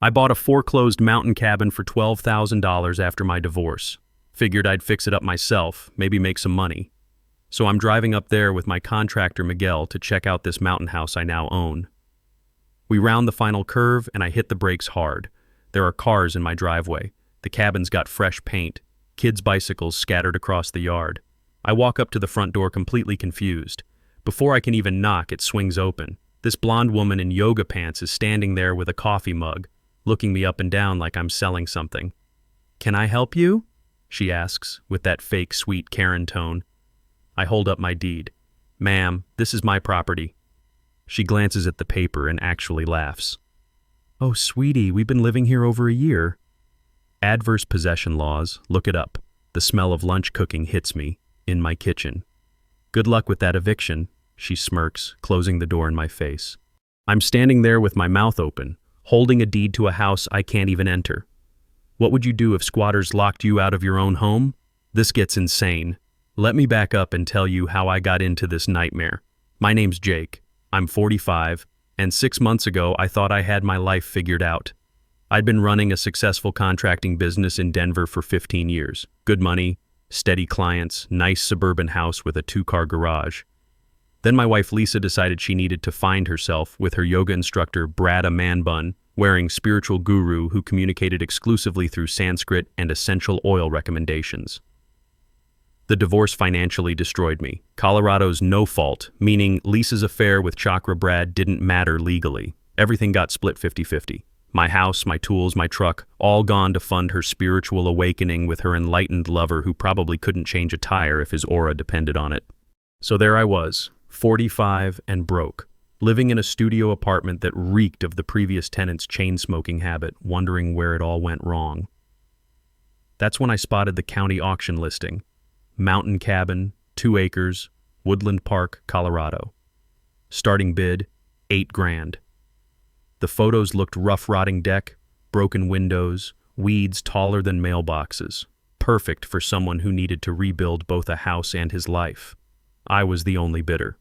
I bought a foreclosed mountain cabin for $12,000 after my divorce. Figured I'd fix it up myself, maybe make some money. So I'm driving up there with my contractor Miguel to check out this mountain house I now own. We round the final curve and I hit the brakes hard. There are cars in my driveway. The cabin's got fresh paint. Kids' bicycles scattered across the yard. I walk up to the front door completely confused. Before I can even knock, it swings open. This blonde woman in yoga pants is standing there with a coffee mug, looking me up and down like I'm selling something. "Can I help you?" she asks, with that fake sweet Karen tone. I hold up my deed. "Ma'am, this is my property." She glances at the paper and actually laughs. "Oh, sweetie, we've been living here over a year." Adverse possession laws, look it up. The smell of lunch cooking hits me, in my kitchen. "Good luck with that eviction," she smirks, closing the door in my face. I'm standing there with my mouth open, holding a deed to a house I can't even enter. What would you do if squatters locked you out of your own home? This gets insane. Let me back up and tell you how I got into this nightmare. My name's Jake. I'm 45, and 6 months ago I thought I had my life figured out. I'd been running a successful contracting business in Denver for 15 years. Good money, steady clients, nice suburban house with a 2-car garage. Then my wife Lisa decided she needed to find herself with her yoga instructor Brad, a man bun, wearing spiritual guru who communicated exclusively through Sanskrit and essential oil recommendations. The divorce financially destroyed me. Colorado's no fault, meaning Lisa's affair with Chakra Brad didn't matter legally. Everything got split 50-50. My house, my tools, my truck, all gone to fund her spiritual awakening with her enlightened lover who probably couldn't change a tire if his aura depended on it. So there I was, 45 and broke, living in a studio apartment that reeked of the previous tenant's chain-smoking habit, wondering where it all went wrong. That's when I spotted the county auction listing. Mountain cabin, 2 acres, Woodland Park, Colorado. Starting bid, $8,000. The photos looked rough rotting deck, broken windows, weeds taller than mailboxes. Perfect for someone who needed to rebuild both a house and his life. I was the only bidder.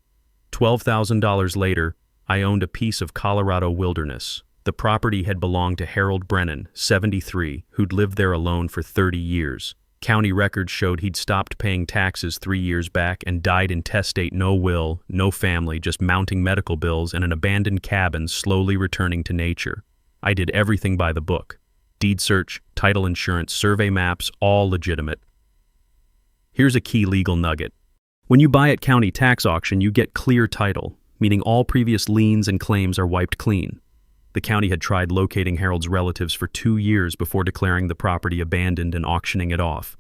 $12,000 later, I owned a piece of Colorado wilderness. The property had belonged to Harold Brennan, 73, who'd lived there alone for 30 years. County records showed he'd stopped paying taxes 3 years back and died intestate, no will, no family, just mounting medical bills and an abandoned cabin slowly returning to nature. I did everything by the book. Deed search, title insurance, survey maps, all legitimate. Here's a key legal nugget. When you buy at county tax auction, you get clear title, meaning all previous liens and claims are wiped clean. The county had tried locating Harold's relatives for 2 years before declaring the property abandoned and auctioning it off.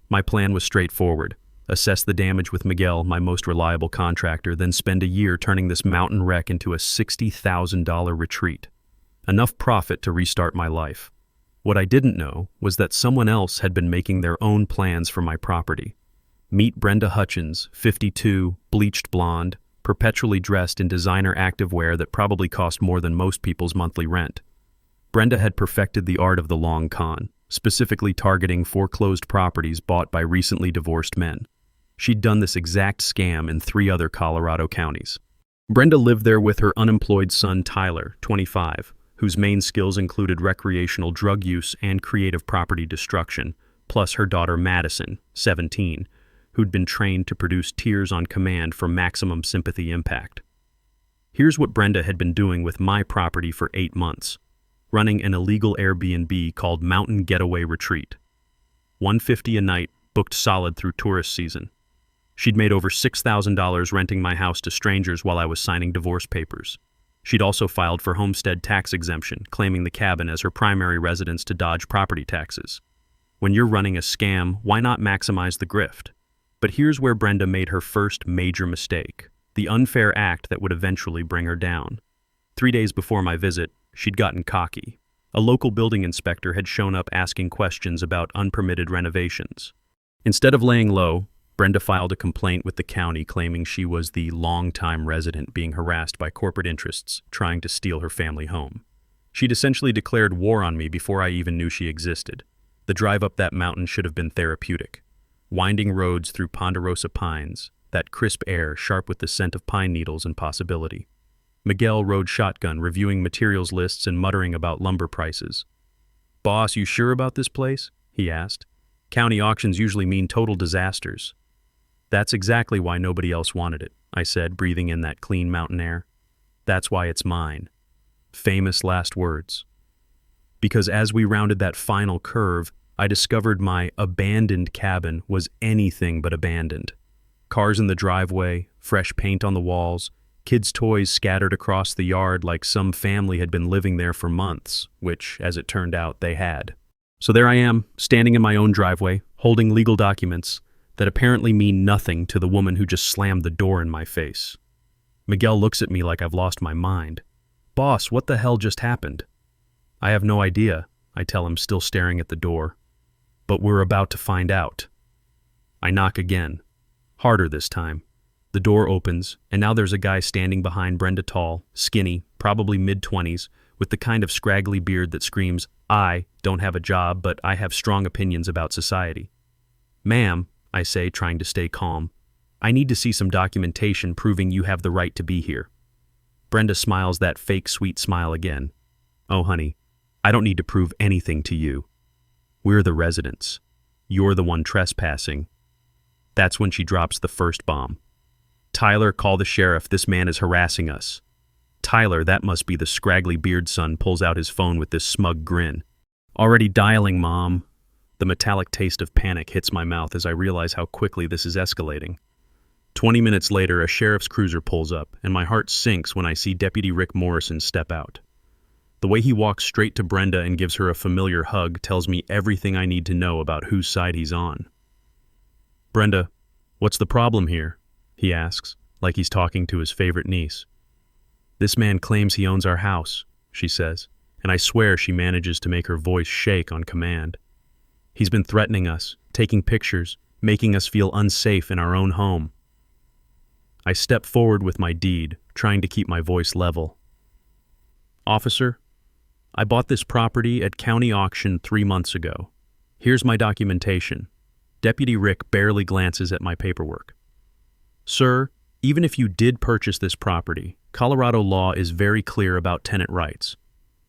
My plan was straightforward. Assess the damage with Miguel, my most reliable contractor, then spend a year turning this mountain wreck into a $60,000 retreat. Enough profit to restart my life. What I didn't know was that someone else had been making their own plans for my property. Meet Brenda Hutchins, 52, bleached blonde, perpetually dressed in designer activewear that probably cost more than most people's monthly rent. Brenda had perfected the art of the long con, specifically targeting foreclosed properties bought by recently divorced men. She'd done this exact scam in 3 other Colorado counties. Brenda lived there with her unemployed son Tyler, 25, whose main skills included recreational drug use and creative property destruction, plus her daughter Madison, 17, who'd been trained to produce tears on command for maximum sympathy impact. Here's what Brenda had been doing with my property for 8 months, running an illegal Airbnb called Mountain Getaway Retreat. $150 a night, booked solid through tourist season. She'd made over $6,000 renting my house to strangers while I was signing divorce papers. She'd also filed for homestead tax exemption, claiming the cabin as her primary residence to dodge property taxes. When you're running a scam, why not maximize the grift? But here's where Brenda made her first major mistake, the unfair act that would eventually bring her down. 3 days before my visit, she'd gotten cocky. A local building inspector had shown up asking questions about unpermitted renovations. Instead of laying low, Brenda filed a complaint with the county claiming she was the longtime resident being harassed by corporate interests trying to steal her family home. She'd essentially declared war on me before I even knew she existed. The drive up that mountain should have been therapeutic. Winding roads through ponderosa pines, that crisp air sharp with the scent of pine needles and possibility. Miguel rode shotgun, reviewing materials lists and muttering about lumber prices. "Boss, you sure about this place?" he asked. "County auctions usually mean total disasters." "That's exactly why nobody else wanted it," I said, breathing in that clean mountain air. "That's why it's mine." Famous last words. Because as we rounded that final curve, I discovered my abandoned cabin was anything but abandoned. Cars in the driveway, fresh paint on the walls, kids' toys scattered across the yard like some family had been living there for months, which, as it turned out, they had. So there I am, standing in my own driveway, holding legal documents that apparently mean nothing to the woman who just slammed the door in my face. Miguel looks at me like I've lost my mind. "Boss, what the hell just happened?" "I have no idea," I tell him, still staring at the door. "But we're about to find out." I knock again, harder this time. The door opens, and now there's a guy standing behind Brenda, tall, skinny, probably mid-20s, with the kind of scraggly beard that screams, "I don't have a job, but I have strong opinions about society." "Ma'am," I say, trying to stay calm, "I need to see some documentation proving you have the right to be here." Brenda smiles that fake sweet smile again. "Oh, honey, I don't need to prove anything to you. We're the residents. You're the one trespassing." That's when she drops the first bomb. "Tyler, call the sheriff. This man is harassing us." Tyler, that must be the scraggly beard son, pulls out his phone with this smug grin. "Already dialing, Mom." The metallic taste of panic hits my mouth as I realize how quickly this is escalating. 20 minutes later, a sheriff's cruiser pulls up, and my heart sinks when I see Deputy Rick Morrison step out. The way he walks straight to Brenda and gives her a familiar hug tells me everything I need to know about whose side he's on. "Brenda, what's the problem here?" he asks, like he's talking to his favorite niece. "This man claims he owns our house," she says, and I swear she manages to make her voice shake on command. "He's been threatening us, taking pictures, making us feel unsafe in our own home." I step forward with my deed, trying to keep my voice level. "Officer, I bought this property at county auction 3 months ago. Here's my documentation." Deputy Rick barely glances at my paperwork. "Sir, even if you did purchase this property, Colorado law is very clear about tenant rights.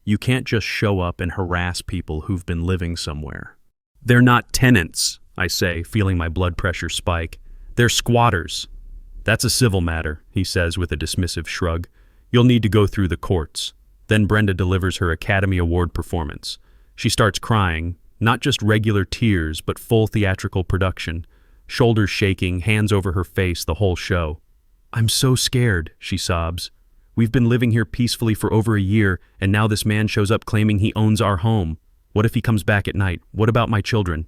You can't just show up and harass people who've been living somewhere." "They're not tenants," I say, feeling my blood pressure spike. "They're squatters." "That's a civil matter," he says with a dismissive shrug. "You'll need to go through the courts." Then Brenda delivers her Academy Award performance. She starts crying, not just regular tears, but full theatrical production. Shoulders shaking, hands over her face, the whole show. "I'm so scared," she sobs. "We've been living here peacefully for over a year, and now this man shows up claiming he owns our home. What if he comes back at night? What about my children?"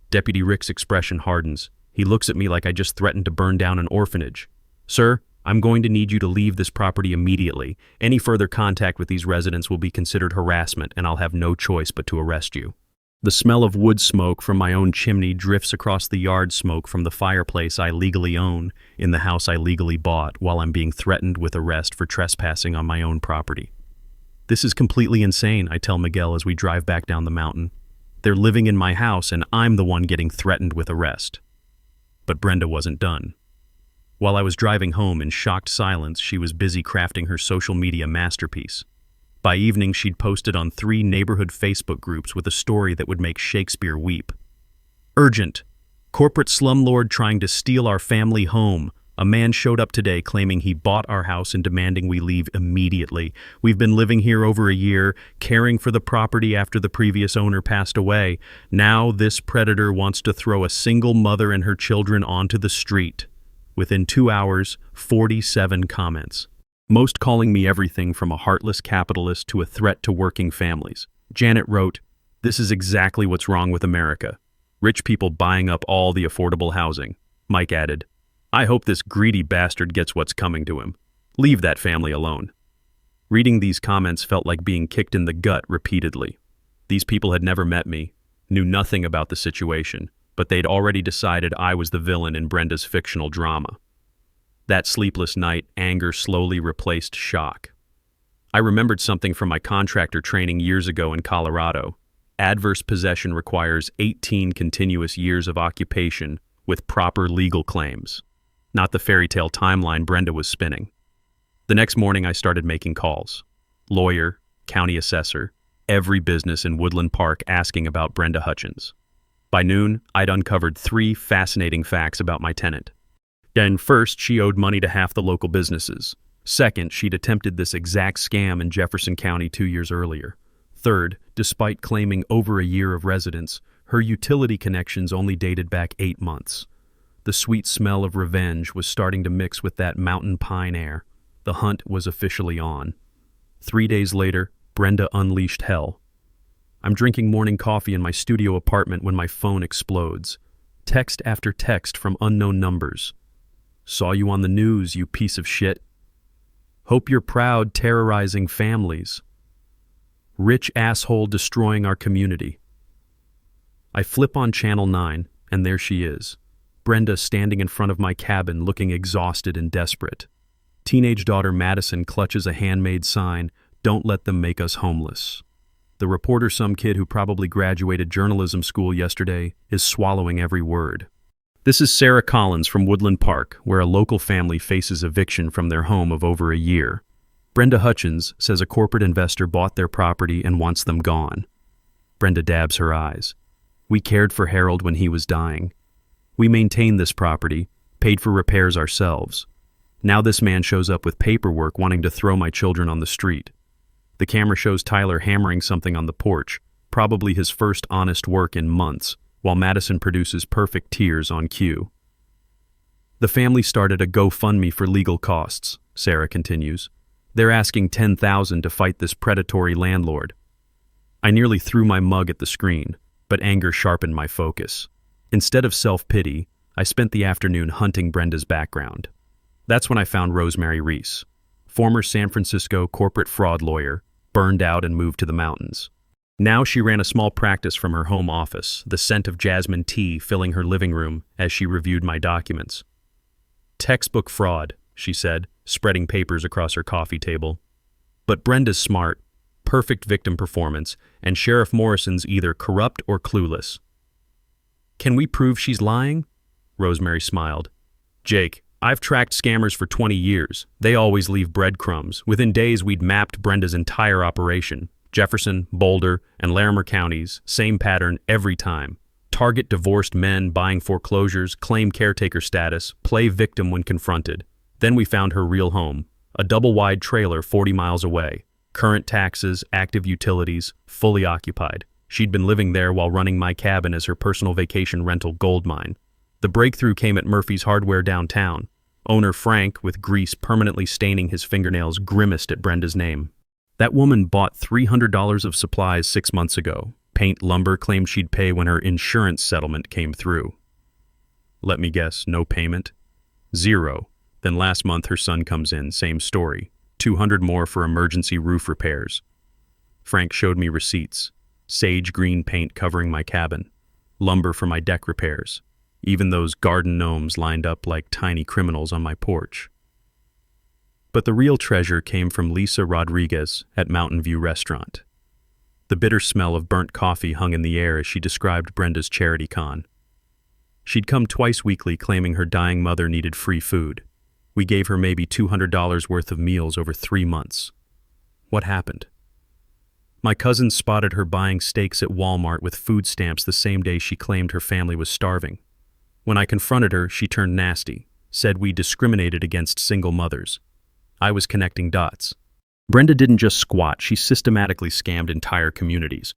Deputy Rick's expression hardens. He looks at me like I just threatened to burn down an orphanage. "Sir, I'm going to need you to leave this property immediately. Any further contact with these residents will be considered harassment, and I'll have no choice but to arrest you." The smell of wood smoke from my own chimney drifts across the yard smoke from the fireplace I legally own in the house I legally bought while I'm being threatened with arrest for trespassing on my own property. "This is completely insane," I tell Miguel as we drive back down the mountain. "They're living in my house, and I'm the one getting threatened with arrest." But Brenda wasn't done. While I was driving home in shocked silence, she was busy crafting her social media masterpiece. By evening, she'd posted on 3 neighborhood Facebook groups with a story that would make Shakespeare weep. "Urgent. Corporate slumlord trying to steal our family home. A man showed up today claiming he bought our house and demanding we leave immediately. We've been living here over a year, caring for the property after the previous owner passed away. Now this predator wants to throw a single mother and her children onto the street." Within 2 hours, 47 comments. Most calling me everything from a heartless capitalist to a threat to working families. Janet wrote, "This is exactly what's wrong with America. Rich people buying up all the affordable housing." Mike added, "I hope this greedy bastard gets what's coming to him. Leave that family alone." Reading these comments felt like being kicked in the gut repeatedly. These people had never met me, knew nothing about the situation, but they'd already decided I was the villain in Brenda's fictional drama. That sleepless night, anger slowly replaced shock. I remembered something from my contractor training years ago in Colorado. Adverse possession requires 18 continuous years of occupation with proper legal claims. Not the fairy tale timeline Brenda was spinning. The next morning, I started making calls. Lawyer, county assessor, every business in Woodland Park asking about Brenda Hutchins. By noon, I'd uncovered 3 fascinating facts about my tenant. And first, she owed money to half the local businesses. Second, she'd attempted this exact scam in Jefferson County 2 years earlier. Third, despite claiming over a year of residence, her utility connections only dated back 8 months. The sweet smell of revenge was starting to mix with that mountain pine air. The hunt was officially on. 3 days later, Brenda unleashed hell. I'm drinking morning coffee in my studio apartment when my phone explodes. Text after text from unknown numbers. Saw you on the news, you piece of shit. Hope you're proud, terrorizing families. Rich asshole destroying our community. I flip on Channel 9, and there she is. Brenda standing in front of my cabin looking exhausted and desperate. Teenage daughter Madison clutches a handmade sign, "Don't let them make us homeless." The reporter, some kid who probably graduated journalism school yesterday, is swallowing every word. This is Sarah Collins from Woodland Park, where a local family faces eviction from their home of over a year. Brenda Hutchins says a corporate investor bought their property and wants them gone. Brenda dabs her eyes. We cared for Harold when he was dying. We maintained this property, paid for repairs ourselves. Now this man shows up with paperwork wanting to throw my children on the street. The camera shows Tyler hammering something on the porch, probably his first honest work in months, while Madison produces perfect tears on cue. The family started a GoFundMe for legal costs, Sarah continues. They're asking $10,000 to fight this predatory landlord. I nearly threw my mug at the screen, but anger sharpened my focus. Instead of self-pity, I spent the afternoon hunting Brenda's background. That's when I found Rosemary Reese, former San Francisco corporate fraud lawyer, burned out and moved to the mountains. Now she ran a small practice from her home office, the scent of jasmine tea filling her living room as she reviewed my documents. Textbook fraud, she said, spreading papers across her coffee table. But Brenda's smart, perfect victim performance, and Sheriff Morrison's either corrupt or clueless. Can we prove she's lying? Rosemary smiled. Jake, I've tracked scammers for 20 years. They always leave breadcrumbs. Within days, we'd mapped Brenda's entire operation. Jefferson, Boulder, and Larimer counties, same pattern every time. Target divorced men buying foreclosures, claim caretaker status, play victim when confronted. Then we found her real home, a double-wide trailer 40 miles away. Current taxes, active utilities, fully occupied. She'd been living there while running my cabin as her personal vacation rental goldmine. The breakthrough came at Murphy's Hardware downtown. Owner Frank, with grease permanently staining his fingernails, grimaced at Brenda's name. That woman bought $300 of supplies 6 months ago. Paint Lumber claimed she'd pay when her insurance settlement came through. Let me guess, no payment? 0. Then last month her son comes in, same story. 200 more for emergency roof repairs. Frank showed me receipts. Sage green paint covering my cabin. Lumber for my deck repairs. Even those garden gnomes lined up like tiny criminals on my porch. But the real treasure came from Lisa Rodriguez at Mountain View Restaurant. The bitter smell of burnt coffee hung in the air as she described Brenda's charity con. She'd come twice weekly claiming her dying mother needed free food. We gave her maybe $200 worth of meals over 3 months. What happened? My cousin spotted her buying steaks at Walmart with food stamps the same day she claimed her family was starving. When I confronted her, she turned nasty, said we discriminated against single mothers. I was connecting dots. Brenda didn't just squat, she systematically scammed entire communities.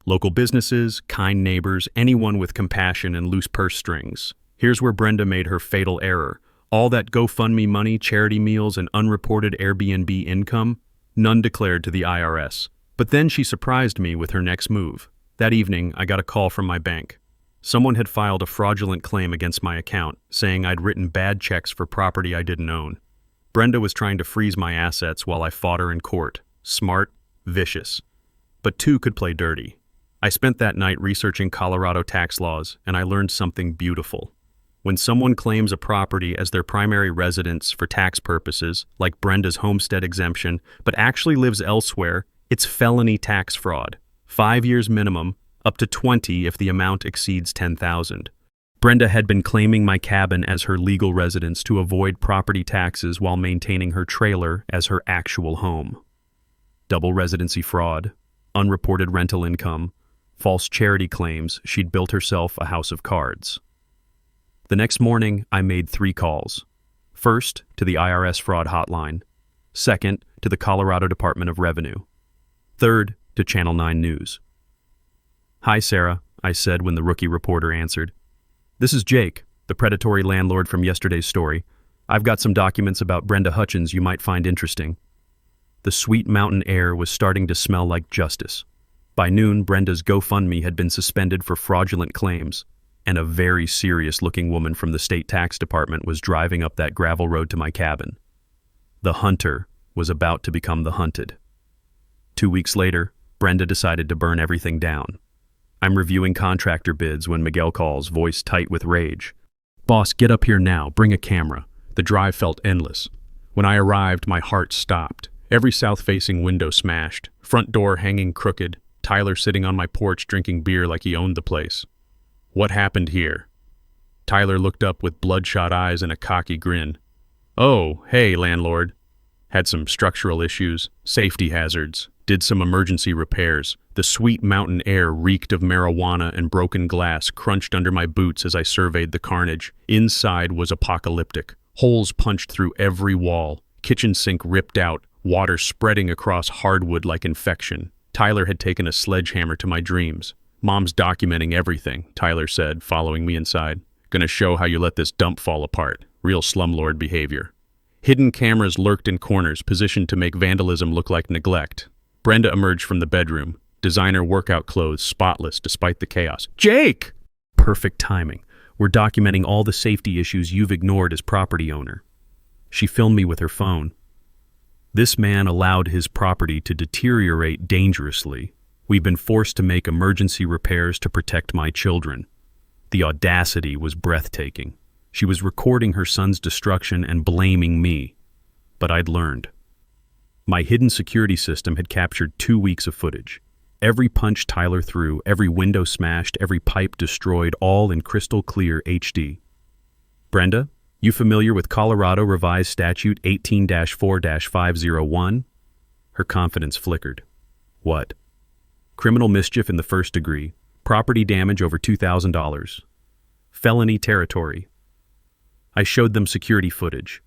Local businesses, kind neighbors, anyone with compassion and loose purse strings. Here's where Brenda made her fatal error. All that GoFundMe money, charity meals, and unreported Airbnb income, none declared to the IRS. But then she surprised me with her next move. That evening, I got a call from my bank. Someone had filed a fraudulent claim against my account, saying I'd written bad checks for property I didn't own. Brenda was trying to freeze my assets while I fought her in court. Smart, vicious. But two could play dirty. I spent that night researching Colorado tax laws, and I learned something beautiful. When someone claims a property as their primary residence for tax purposes, like Brenda's homestead exemption, but actually lives elsewhere, it's felony tax fraud. 5 years minimum, up to 20 if the amount exceeds $10,000. Brenda had been claiming my cabin as her legal residence to avoid property taxes while maintaining her trailer as her actual home. Double residency fraud, unreported rental income, false charity claims. She'd built herself a house of cards. The next morning, I made 3 calls. First, to the IRS fraud hotline. Second, to the Colorado Department of Revenue. Third, to Channel 9 News. "Hi, Sarah," I said when the rookie reporter answered. "This is Jake, the predatory landlord from yesterday's story. I've got some documents about Brenda Hutchins you might find interesting." The sweet mountain air was starting to smell like justice. By noon, Brenda's GoFundMe had been suspended for fraudulent claims, and a very serious-looking woman from the state tax department was driving up that gravel road to my cabin. The hunter was about to become the hunted. 2 weeks later, Brenda decided to burn everything down. I'm reviewing contractor bids when Miguel calls, voice tight with rage. "Boss, get up here now. Bring a camera." The drive felt endless. When I arrived, my heart stopped. Every south-facing window smashed, front door hanging crooked, Tyler sitting on my porch drinking beer like he owned the place. "What happened here?" Tyler looked up with bloodshot eyes and a cocky grin. "Oh, hey, landlord. Had some structural issues, safety hazards, did some emergency repairs." The sweet mountain air reeked of marijuana and broken glass crunched under my boots as I surveyed the carnage. Inside was apocalyptic. Holes punched through every wall, kitchen sink ripped out, water spreading across hardwood like infection. Tyler had taken a sledgehammer to my dreams. "Mom's documenting everything," Tyler said, following me inside. "Gonna show how you let this dump fall apart. Real slumlord behavior." Hidden cameras lurked in corners, positioned to make vandalism look like neglect. Brenda emerged from the bedroom, designer workout clothes spotless despite the chaos. "Jake!" Perfect timing. "We're documenting all the safety issues you've ignored as property owner." She filmed me with her phone. "This man allowed his property to deteriorate dangerously. We've been forced to make emergency repairs to protect my children." The audacity was breathtaking. She was recording her son's destruction and blaming me. But I'd learned. My hidden security system had captured 2 weeks of footage. Every punch Tyler threw, every window smashed, every pipe destroyed, all in crystal clear HD. "Brenda, you familiar with Colorado Revised Statute 18-4-501? Her confidence flickered. "What?" "Criminal mischief in the first degree, property damage over $2,000. Felony territory." I showed them security footage.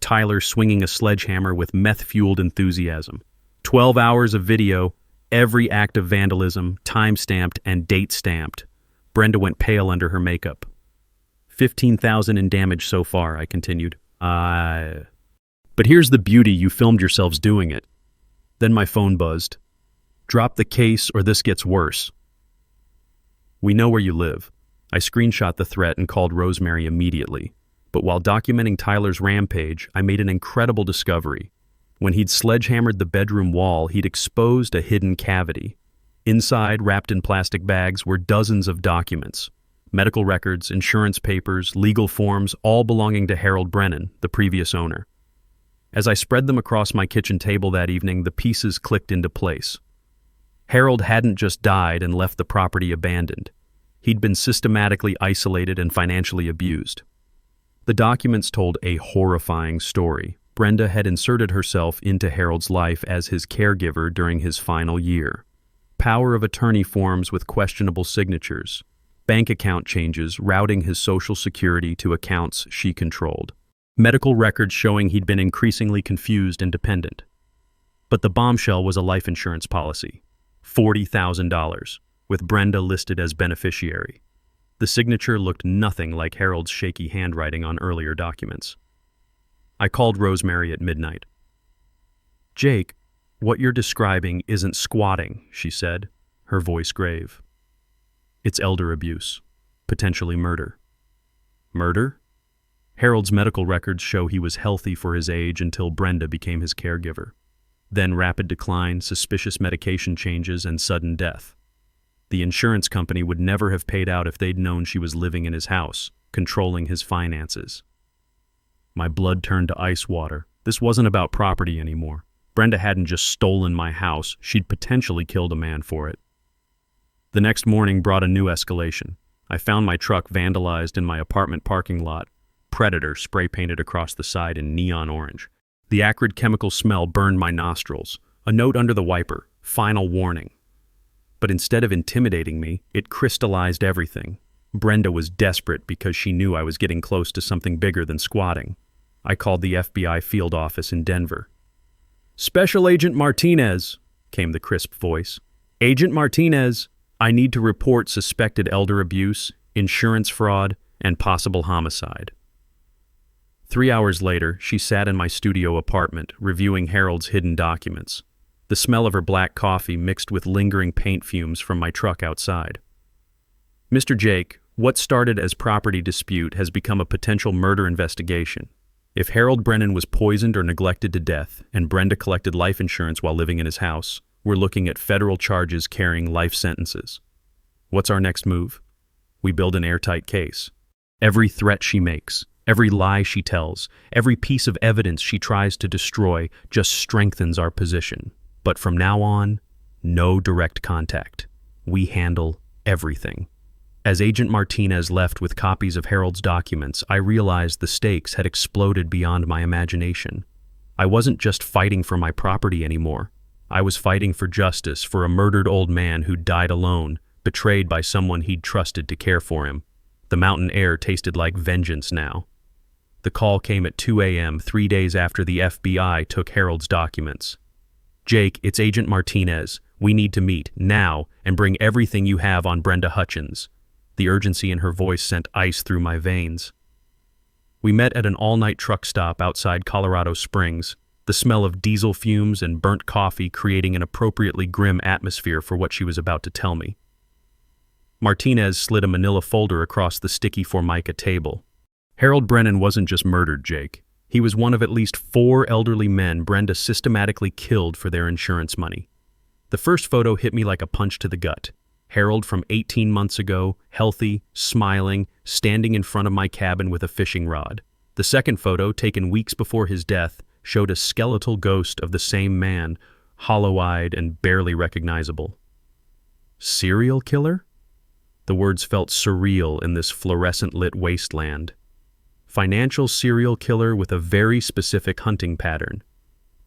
Tyler swinging a sledgehammer with meth-fueled enthusiasm. 12 hours of video, every act of vandalism, time-stamped and date-stamped. Brenda went pale under her makeup. $15,000 in damage so far, I continued. But here's the beauty, you filmed yourselves doing it." Then my phone buzzed. "Drop the case or this gets worse." "We know where you live." I screenshot the threat and called Rosemary immediately. But while documenting Tyler's rampage, I made an incredible discovery. When he'd sledgehammered the bedroom wall, he'd exposed a hidden cavity. Inside, wrapped in plastic bags, were dozens of documents. Medical records, insurance papers, legal forms, all belonging to Harold Brennan, the previous owner. As I spread them across my kitchen table that evening, the pieces clicked into place. Harold hadn't just died and left the property abandoned. He'd been systematically isolated and financially abused. The documents told a horrifying story. Brenda had inserted herself into Harold's life as his caregiver during his final year. Power of attorney forms with questionable signatures. Bank account changes routing his Social Security to accounts she controlled. Medical records showing he'd been increasingly confused and dependent. But the bombshell was a life insurance policy. $40,000, with Brenda listed as beneficiary. The signature looked nothing like Harold's shaky handwriting on earlier documents. I called Rosemary at midnight. "Jake, what you're describing isn't squatting," she said, her voice grave. "It's elder abuse, potentially murder." "Murder?" Harold's medical records show he was healthy for his age until Brenda became his caregiver. Then rapid decline, suspicious medication changes, and sudden death. The insurance company would never have paid out if they'd known she was living in his house, controlling his finances. My blood turned to ice water. This wasn't about property anymore. Brenda hadn't just stolen my house, she'd potentially killed a man for it. The next morning brought a new escalation. I found my truck vandalized in my apartment parking lot. Predator spray painted across the side in neon orange. The acrid chemical smell burned my nostrils. A note under the wiper, final warning. But instead of intimidating me, it crystallized everything. Brenda was desperate because she knew I was getting close to something bigger than squatting. I called the FBI field office in Denver. "Special Agent Martinez," came the crisp voice. "Agent Martinez, I need to report suspected elder abuse, insurance fraud, and possible homicide." 3 hours later, she sat in my studio apartment, reviewing Harold's hidden documents. The smell of her black coffee mixed with lingering paint fumes from my truck outside. "Mr. Jake, what started as property dispute has become a potential murder investigation. If Harold Brennan was poisoned or neglected to death, and Brenda collected life insurance while living in his house, we're looking at federal charges carrying life sentences. What's our next move? We build an airtight case. Every threat she makes, every lie she tells, every piece of evidence she tries to destroy just strengthens our position. But from now on, no direct contact. We handle everything." As Agent Martinez left with copies of Harold's documents, I realized the stakes had exploded beyond my imagination. I wasn't just fighting for my property anymore. I was fighting for justice for a murdered old man who died alone, betrayed by someone he'd trusted to care for him. The mountain air tasted like vengeance now. The call came at 2 a.m., 3 days after the FBI took Harold's documents. "Jake, it's Agent Martinez. We need to meet, now, and bring everything you have on Brenda Hutchins." The urgency in her voice sent ice through my veins. We met at an all-night truck stop outside Colorado Springs, the smell of diesel fumes and burnt coffee creating an appropriately grim atmosphere for what she was about to tell me. Martinez slid a manila folder across the sticky Formica table. "Harold Brennan wasn't just murdered, Jake. He was one of at least 4 elderly men Brenda systematically killed for their insurance money." The first photo hit me like a punch to the gut. Harold from 18 months ago, healthy, smiling, standing in front of my cabin with a fishing rod. The second photo, taken weeks before his death, showed a skeletal ghost of the same man, hollow-eyed and barely recognizable. Serial killer? The words felt surreal in this fluorescent-lit wasteland. Financial serial killer with a very specific hunting pattern.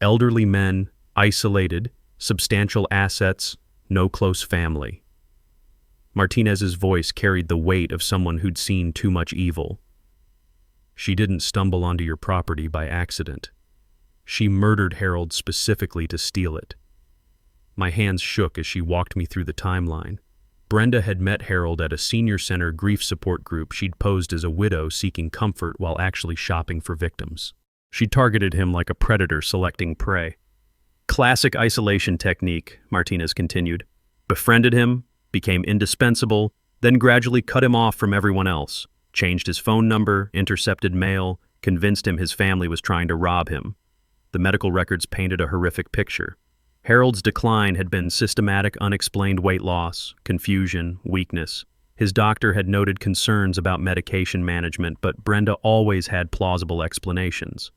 Elderly men, isolated, substantial assets, no close family. Martinez's voice carried the weight of someone who'd seen too much evil. "She didn't stumble onto your property by accident. She murdered Harold specifically to steal it." My hands shook as she walked me through the timeline. Brenda had met Harold at a senior center grief support group she'd posed as a widow seeking comfort while actually shopping for victims. She targeted him like a predator selecting prey. "Classic isolation technique," Martinez continued. "Befriended him, became indispensable, then gradually cut him off from everyone else, changed his phone number, intercepted mail, convinced him his family was trying to rob him." The medical records painted a horrific picture. Harold's decline had been systematic, unexplained weight loss, confusion, weakness. His doctor had noted concerns about medication management, but Brenda always had plausible explanations.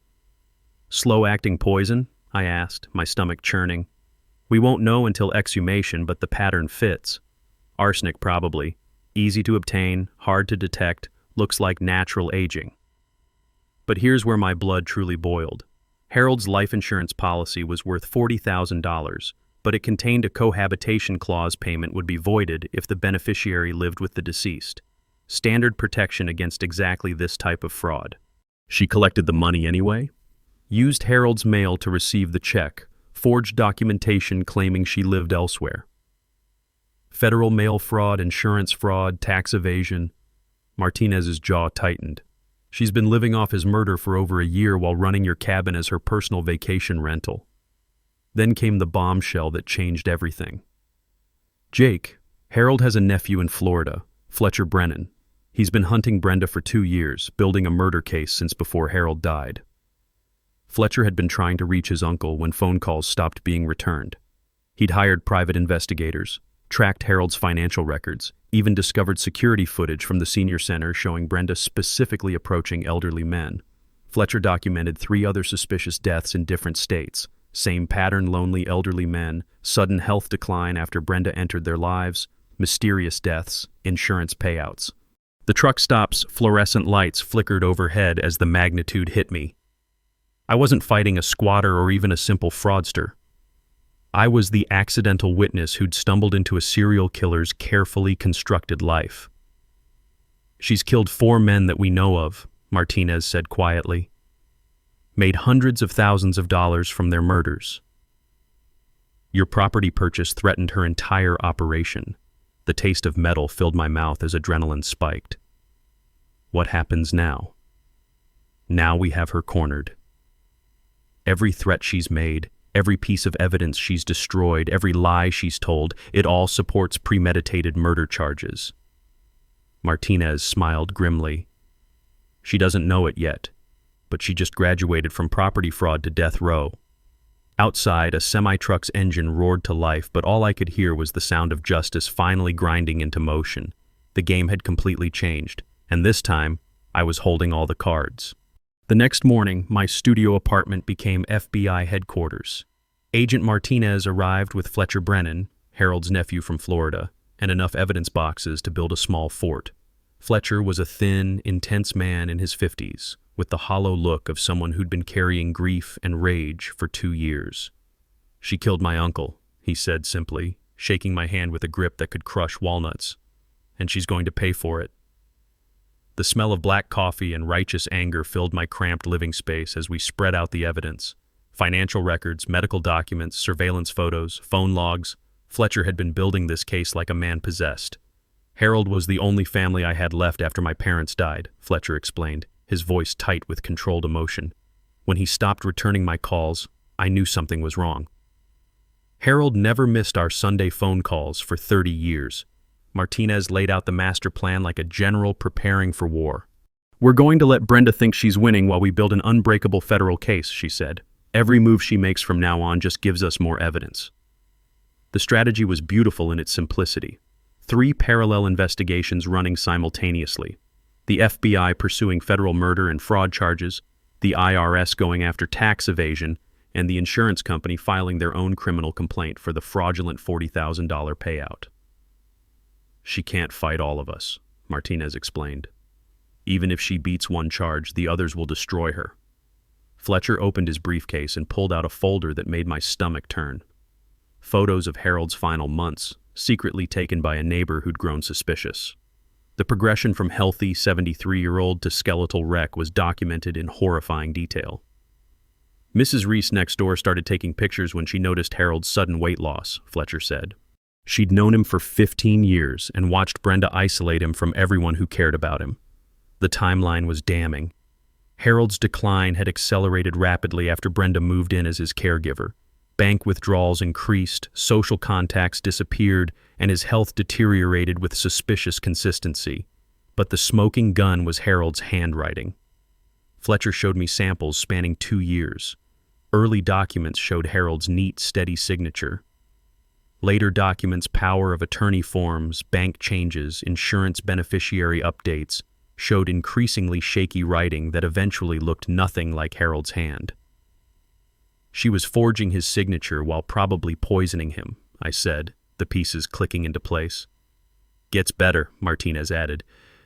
"Slow-acting poison?" I asked, my stomach churning. "We won't know until exhumation, but the pattern fits. Arsenic, probably. Easy to obtain, hard to detect, looks like natural aging." But here's where my blood truly boiled. Harold's life insurance policy was worth $40,000, but it contained a cohabitation clause payment would be voided if the beneficiary lived with the deceased. Standard protection against exactly this type of fraud. She collected the money anyway? Used Harold's mail to receive the check, forged documentation claiming she lived elsewhere. Federal mail fraud, insurance fraud, tax evasion. Martinez's jaw tightened. "She's been living off his murder for over a year while running your cabin as her personal vacation rental." Then came the bombshell that changed everything. "Jake, Harold has a nephew in Florida, Fletcher Brennan. He's been hunting Brenda for 2 years, building a murder case since before Harold died." Fletcher had been trying to reach his uncle when phone calls stopped being returned. He'd hired private investigators, tracked Harold's financial records, even discovered security footage from the senior center showing Brenda specifically approaching elderly men. Fletcher documented 3 other suspicious deaths in different states. Same pattern: lonely elderly men, sudden health decline after Brenda entered their lives, mysterious deaths, insurance payouts. The truck stop's fluorescent lights flickered overhead as the magnitude hit me. I wasn't fighting a squatter or even a simple fraudster. I was the accidental witness who'd stumbled into a serial killer's carefully constructed life. "She's killed 4 men that we know of," Martinez said quietly. "Made hundreds of thousands of dollars from their murders. Your property purchase threatened her entire operation." The taste of metal filled my mouth as adrenaline spiked. What happens now? Now we have her cornered. Every threat she's made, every piece of evidence she's destroyed, every lie she's told, it all supports premeditated murder charges. Martinez smiled grimly. "She doesn't know it yet, but she just graduated from property fraud to death row." Outside, a semi-truck's engine roared to life, but all I could hear was the sound of justice finally grinding into motion. The game had completely changed, and this time, I was holding all the cards. The next morning, my studio apartment became FBI headquarters. Agent Martinez arrived with Fletcher Brennan, Harold's nephew from Florida, and enough evidence boxes to build a small fort. Fletcher was a thin, intense man in his 50s, with the hollow look of someone who'd been carrying grief and rage for 2 years. "She killed my uncle," he said simply, shaking my hand with a grip that could crush walnuts. "And she's going to pay for it." The smell of black coffee and righteous anger filled my cramped living space as we spread out the evidence. Financial records, medical documents, surveillance photos, phone logs. Fletcher had been building this case like a man possessed. "Harold was the only family I had left after my parents died," Fletcher explained, his voice tight with controlled emotion. "When he stopped returning my calls, I knew something was wrong." Harold never missed our Sunday phone calls for 30 years. Martinez laid out the master plan like a general preparing for war. "We're going to let Brenda think she's winning while we build an unbreakable federal case," she said. "Every move she makes from now on just gives us more evidence." The strategy was beautiful in its simplicity. 3 parallel investigations running simultaneously. The FBI pursuing federal murder and fraud charges, the IRS going after tax evasion, and the insurance company filing their own criminal complaint for the fraudulent $40,000 payout. "She can't fight all of us," Martinez explained. "Even if she beats one charge, the others will destroy her." Fletcher opened his briefcase and pulled out a folder that made my stomach turn. Photos of Harold's final months, secretly taken by a neighbor who'd grown suspicious. The progression from healthy 73-year-old to skeletal wreck was documented in horrifying detail. "Mrs. Reese next door started taking pictures when she noticed Harold's sudden weight loss," Fletcher said. "She'd known him for 15 years and watched Brenda isolate him from everyone who cared about him." The timeline was damning. Harold's decline had accelerated rapidly after Brenda moved in as his caregiver. Bank withdrawals increased, social contacts disappeared, and his health deteriorated with suspicious consistency. But the smoking gun was Harold's handwriting. Fletcher showed me samples spanning 2 years. Early documents showed Harold's neat, steady signature. Later documents, power of attorney forms, bank changes, insurance beneficiary updates, showed increasingly shaky writing that eventually looked nothing like Harold's hand. "She was forging his signature while probably poisoning him," I said, the pieces clicking into place. "Gets better," Martinez added.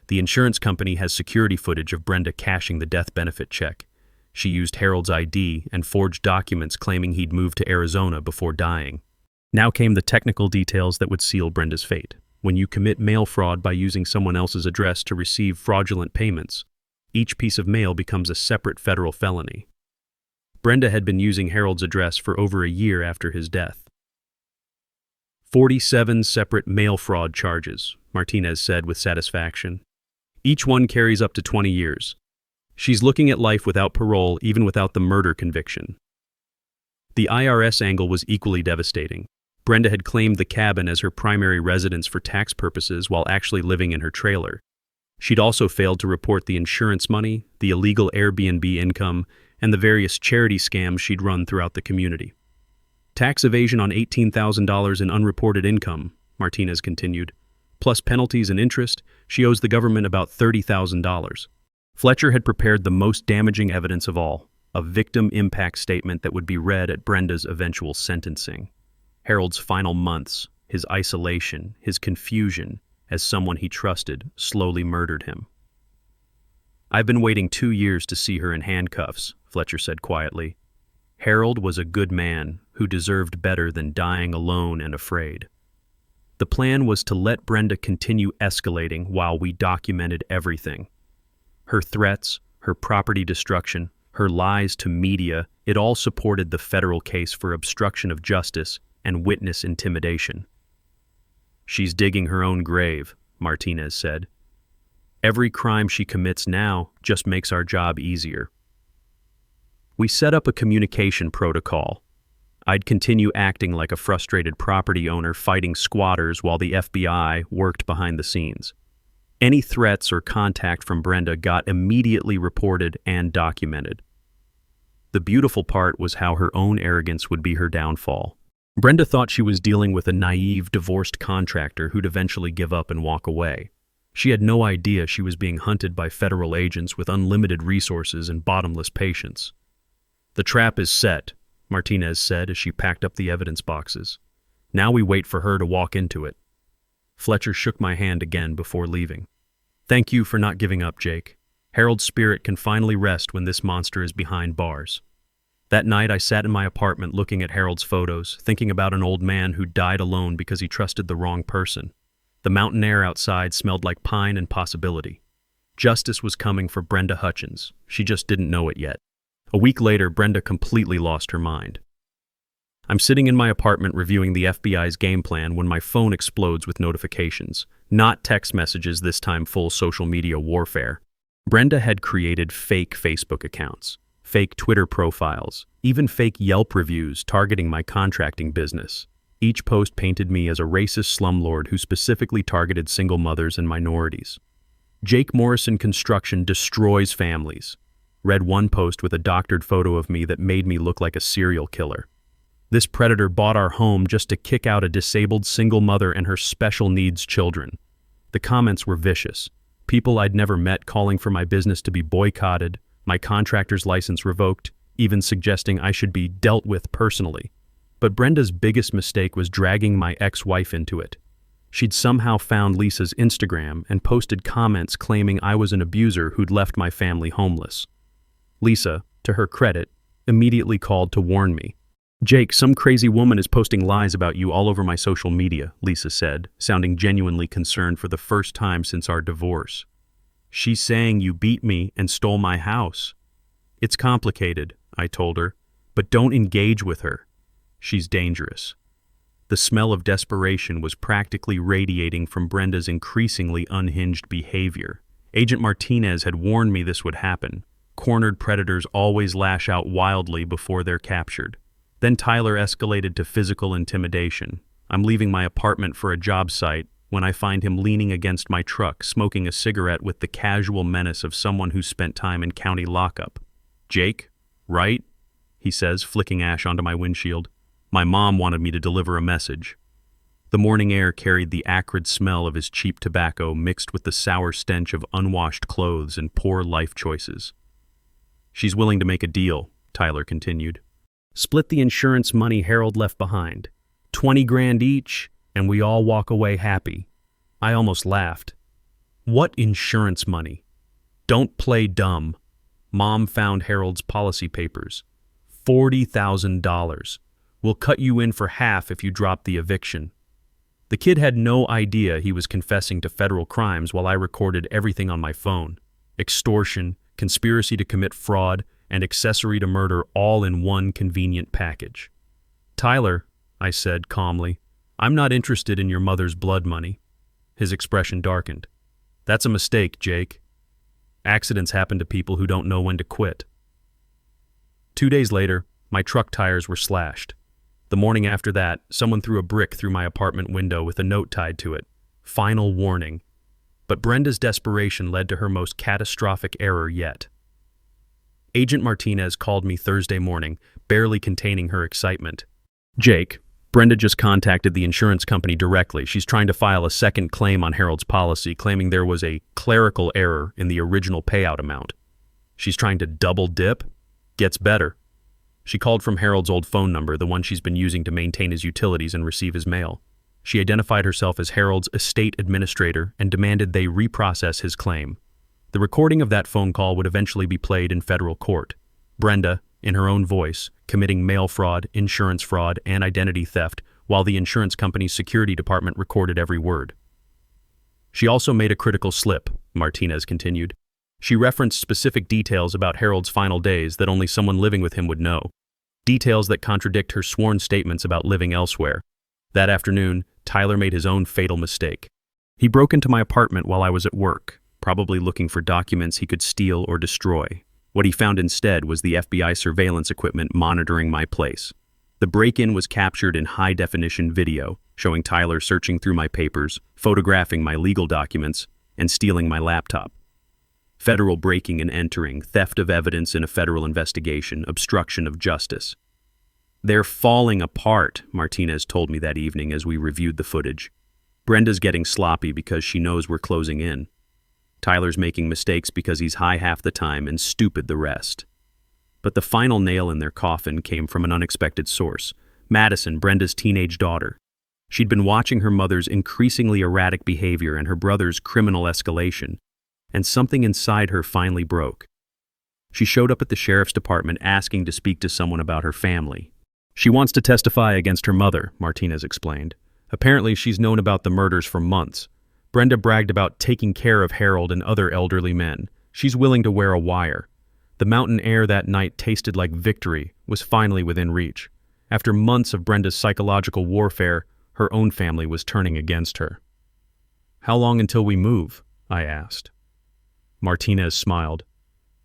"The insurance company has security footage of Brenda cashing the death benefit check. She used Harold's ID and forged documents claiming he'd moved to Arizona before dying." Now came the technical details that would seal Brenda's fate. When you commit mail fraud by using someone else's address to receive fraudulent payments, each piece of mail becomes a separate federal felony. Brenda had been using Harold's address for over a year after his death. 47 separate mail fraud charges, Martinez said with satisfaction. Each one carries up to 20 years. She's looking at life without parole, even without the murder conviction. The IRS angle was equally devastating. Brenda had claimed the cabin as her primary residence for tax purposes while actually living in her trailer. She'd also failed to report the insurance money, the illegal Airbnb income, and the various charity scams she'd run throughout the community. "Tax evasion on $18,000 in unreported income," Martinez continued. "Plus penalties and interest, she owes the government about $30,000. Fletcher had prepared the most damaging evidence of all, a victim impact statement that would be read at Brenda's eventual sentencing. Harold's final months, his isolation, his confusion, as someone he trusted, slowly murdered him. "I've been waiting 2 years to see her in handcuffs," Fletcher said quietly. "Harold was a good man who deserved better than dying alone and afraid." The plan was to let Brenda continue escalating while we documented everything. Her threats, her property destruction, her lies to media, it all supported the federal case for obstruction of justice and witness intimidation. "She's digging her own grave," Martinez said. "Every crime she commits now just makes our job easier." We set up a communication protocol. I'd continue acting like a frustrated property owner fighting squatters while the FBI worked behind the scenes. Any threats or contact from Brenda got immediately reported and documented. The beautiful part was how her own arrogance would be her downfall. Brenda thought she was dealing with a naive, divorced contractor who'd eventually give up and walk away. She had no idea she was being hunted by federal agents with unlimited resources and bottomless patience. "The trap is set," Martinez said as she packed up the evidence boxes. "Now we wait for her to walk into it." Fletcher shook my hand again before leaving. "Thank you for not giving up, Jake. Harold's spirit can finally rest when this monster is behind bars." That night I sat in my apartment looking at Harold's photos, thinking about an old man who died alone because he trusted the wrong person. The mountain air outside smelled like pine and possibility. Justice was coming for Brenda Hutchins. She just didn't know it yet. A week later, Brenda completely lost her mind. I'm sitting in my apartment reviewing the FBI's game plan when my phone explodes with notifications. Not text messages, this time full social media warfare. Brenda had created fake Facebook accounts, fake Twitter profiles, even fake Yelp reviews targeting my contracting business. Each post painted me as a racist slumlord who specifically targeted single mothers and minorities. "Jake Morrison Construction destroys families." Read one post with a doctored photo of me that made me look like a serial killer. "This predator bought our home just to kick out a disabled single mother and her special needs children." The comments were vicious. People I'd never met calling for my business to be boycotted, my contractor's license revoked, even suggesting I should be dealt with personally. But Brenda's biggest mistake was dragging my ex-wife into it. She'd somehow found Lisa's Instagram and posted comments claiming I was an abuser who'd left my family homeless. Lisa, to her credit, immediately called to warn me. "Jake, some crazy woman is posting lies about you all over my social media," Lisa said, sounding genuinely concerned for the first time since our divorce. "She's saying you beat me and stole my house." "It's complicated," I told her, "but don't engage with her. She's dangerous." The smell of desperation was practically radiating from Brenda's increasingly unhinged behavior. Agent Martinez had warned me this would happen. Cornered predators always lash out wildly before they're captured. Then Tyler escalated to physical intimidation. I'm leaving my apartment for a job site when I find him leaning against my truck, smoking a cigarette with the casual menace of someone who spent time in county lockup. "Jake, right?" he says, flicking ash onto my windshield. "My mom wanted me to deliver a message." The morning air carried the acrid smell of his cheap tobacco mixed with the sour stench of unwashed clothes and poor life choices. "She's willing to make a deal," Tyler continued. "Split the insurance money Harold left behind. 20 grand each, and we all walk away happy." I almost laughed. "What insurance money? Don't play dumb." Mom found Harold's policy papers. $40,000. "We'll cut you in for half if you drop the eviction." The kid had no idea he was confessing to federal crimes while I recorded everything on my phone. Extortion, conspiracy to commit fraud, and accessory to murder all in one convenient package. "Tyler," I said calmly, "I'm not interested in your mother's blood money." His expression darkened. "That's a mistake, Jake. Accidents happen to people who don't know when to quit." 2 days later, my truck tires were slashed. The morning after that, someone threw a brick through my apartment window with a note tied to it. "Final warning." But Brenda's desperation led to her most catastrophic error yet. Agent Martinez called me Thursday morning, barely containing her excitement. "Jake, Brenda just contacted the insurance company directly. She's trying to file a second claim on Harold's policy, claiming there was a clerical error in the original payout amount. She's trying to double dip? Gets better." She called from Harold's old phone number, the one she's been using to maintain his utilities and receive his mail. She identified herself as Harold's estate administrator and demanded they reprocess his claim. The recording of that phone call would eventually be played in federal court. Brenda, in her own voice, committing mail fraud, insurance fraud, and identity theft, while the insurance company's security department recorded every word. She also made a critical slip, Martinez continued. She referenced specific details about Harold's final days that only someone living with him would know. Details that contradict her sworn statements about living elsewhere. That afternoon, Tyler made his own fatal mistake. He broke into my apartment while I was at work, probably looking for documents he could steal or destroy. What he found instead was the FBI surveillance equipment monitoring my place. The break-in was captured in high-definition video, showing Tyler searching through my papers, photographing my legal documents, and stealing my laptop. Federal breaking and entering, theft of evidence in a federal investigation, obstruction of justice. They're falling apart, Martinez told me that evening as we reviewed the footage. Brenda's getting sloppy because she knows we're closing in. Tyler's making mistakes because he's high half the time and stupid the rest. But the final nail in their coffin came from an unexpected source. Madison, Brenda's teenage daughter. She'd been watching her mother's increasingly erratic behavior and her brother's criminal escalation, and something inside her finally broke. She showed up at the sheriff's department asking to speak to someone about her family. She wants to testify against her mother, Martinez explained. Apparently, she's known about the murders for months. Brenda bragged about taking care of Harold and other elderly men. She's willing to wear a wire. The mountain air that night tasted like victory was finally within reach. After months of Brenda's psychological warfare, her own family was turning against her. "How long until we move?" I asked. Martinez smiled.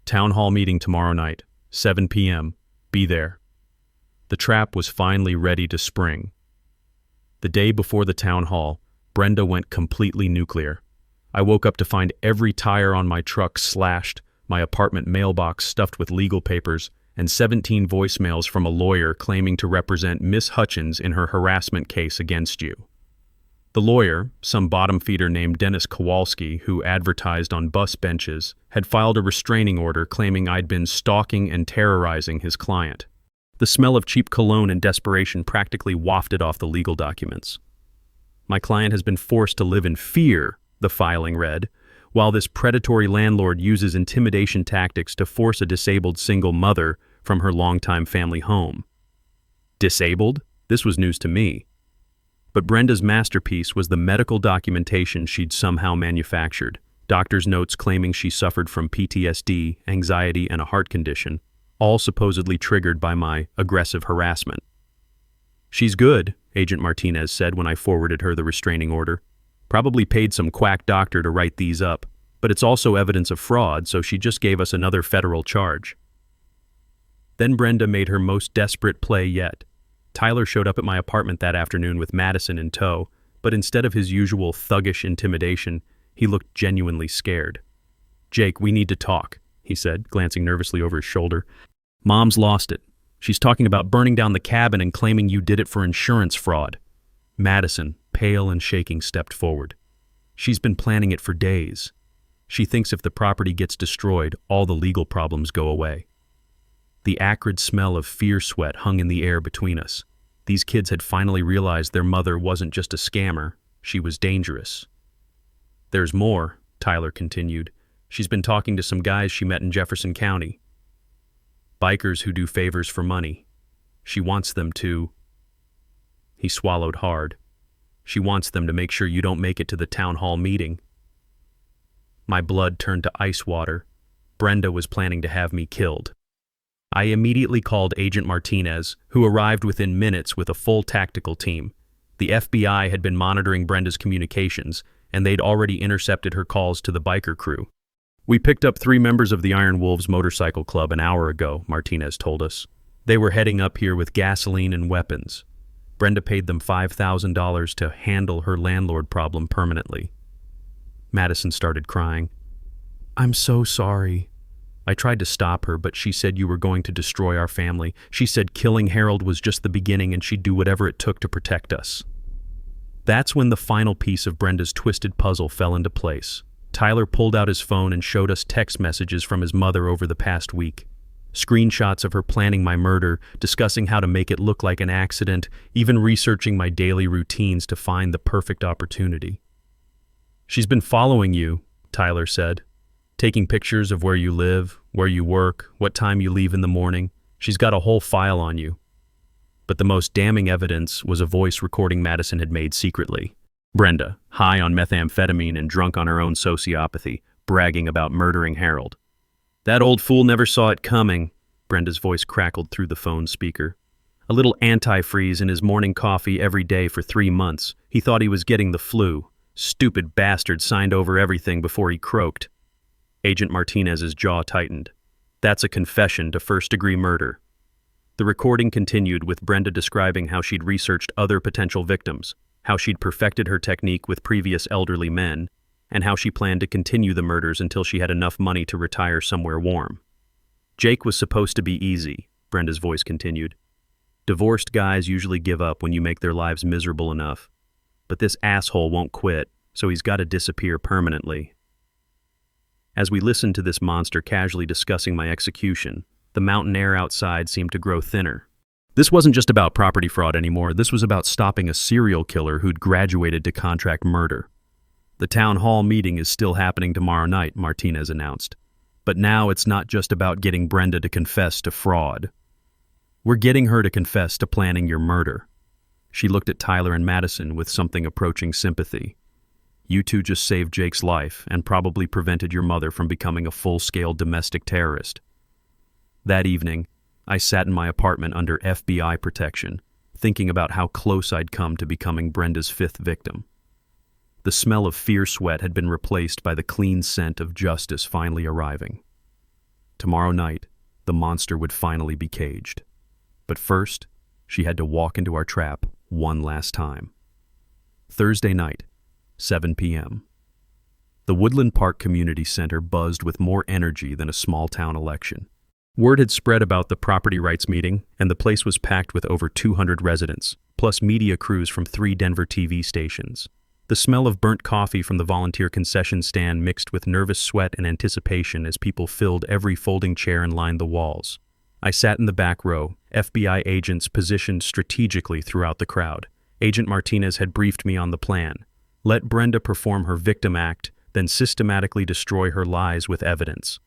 "Town hall meeting tomorrow night, 7 p.m. Be there." The trap was finally ready to spring. The day before the town hall, Brenda went completely nuclear. I woke up to find every tire on my truck slashed, my apartment mailbox stuffed with legal papers, and 17 voicemails from a lawyer claiming to represent Miss Hutchins in her harassment case against you. The lawyer, some bottom feeder named Dennis Kowalski, who advertised on bus benches, had filed a restraining order claiming I'd been stalking and terrorizing his client. The smell of cheap cologne and desperation practically wafted off the legal documents. "My client has been forced to live in fear," the filing read, "while this predatory landlord uses intimidation tactics to force a disabled single mother from her longtime family home." Disabled? This was news to me. But Brenda's masterpiece was the medical documentation she'd somehow manufactured. Doctor's notes claiming she suffered from PTSD, anxiety, and a heart condition, all supposedly triggered by my aggressive harassment. "She's good," Agent Martinez said when I forwarded her the restraining order. "Probably paid some quack doctor to write these up, but it's also evidence of fraud, so she just gave us another federal charge." Then Brenda made her most desperate play yet. Tyler showed up at my apartment that afternoon with Madison in tow, but instead of his usual thuggish intimidation, he looked genuinely scared. "Jake, we need to talk," he said, glancing nervously over his shoulder. "Mom's lost it. She's talking about burning down the cabin and claiming you did it for insurance fraud." Madison, pale and shaking, stepped forward. "She's been planning it for days. She thinks if the property gets destroyed, all the legal problems go away." The acrid smell of fear sweat hung in the air between us. These kids had finally realized their mother wasn't just a scammer, she was dangerous. "There's more," Tyler continued. "She's been talking to some guys she met in Jefferson County. Bikers who do favors for money. She wants them to..." He swallowed hard. "She wants them to make sure you don't make it to the town hall meeting." My blood turned to ice water. Brenda was planning to have me killed. I immediately called Agent Martinez, who arrived within minutes with a full tactical team. The FBI had been monitoring Brenda's communications, and they'd already intercepted her calls to the biker crew. "We picked up 3 members of the Iron Wolves Motorcycle Club an hour ago," Martinez told us. "They were heading up here with gasoline and weapons. Brenda paid them $5,000 to handle her landlord problem permanently." Madison started crying. "I'm so sorry." I tried to stop her, but she said you were going to destroy our family. She said killing Harold was just the beginning and she'd do whatever it took to protect us. That's when the final piece of Brenda's twisted puzzle fell into place. Tyler pulled out his phone and showed us text messages from his mother over the past week. Screenshots of her planning my murder, discussing how to make it look like an accident, even researching my daily routines to find the perfect opportunity. "She's been following you," Tyler said. "Taking pictures of where you live, where you work, what time you leave in the morning. She's got a whole file on you." But the most damning evidence was a voice recording Madison had made secretly. Brenda, high on methamphetamine and drunk on her own sociopathy, bragging about murdering Harold. "That old fool never saw it coming," Brenda's voice crackled through the phone speaker. "A little antifreeze in his morning coffee every day for 3 months. He thought he was getting the flu. Stupid bastard signed over everything before he croaked." Agent Martinez's jaw tightened. "That's a confession to first-degree murder." The recording continued with Brenda describing how she'd researched other potential victims, how she'd perfected her technique with previous elderly men, and how she planned to continue the murders until she had enough money to retire somewhere warm. "Jake was supposed to be easy," Brenda's voice continued. "Divorced guys usually give up when you make their lives miserable enough. But this asshole won't quit, so he's got to disappear permanently." As we listened to this monster casually discussing my execution, the mountain air outside seemed to grow thinner. This wasn't just about property fraud anymore. This was about stopping a serial killer who'd graduated to contract murder. "The town hall meeting is still happening tomorrow night," Martinez announced. "But now it's not just about getting Brenda to confess to fraud. We're getting her to confess to planning your murder." She looked at Tyler and Madison with something approaching sympathy. "You two just saved Jake's life and probably prevented your mother from becoming a full-scale domestic terrorist." That evening, I sat in my apartment under FBI protection, thinking about how close I'd come to becoming Brenda's 5th victim. The smell of fear sweat had been replaced by the clean scent of justice finally arriving. Tomorrow night, the monster would finally be caged. But first, she had to walk into our trap one last time. Thursday night, 7 p.m. The Woodland Park Community Center buzzed with more energy than a small-town election. Word had spread about the property rights meeting, and the place was packed with over 200 residents, plus media crews from 3 Denver TV stations. The smell of burnt coffee from the volunteer concession stand mixed with nervous sweat and anticipation as people filled every folding chair and lined the walls. I sat in the back row, FBI agents positioned strategically throughout the crowd. Agent Martinez had briefed me on the plan. Let Brenda perform her victim act, then systematically destroy her lies with evidence.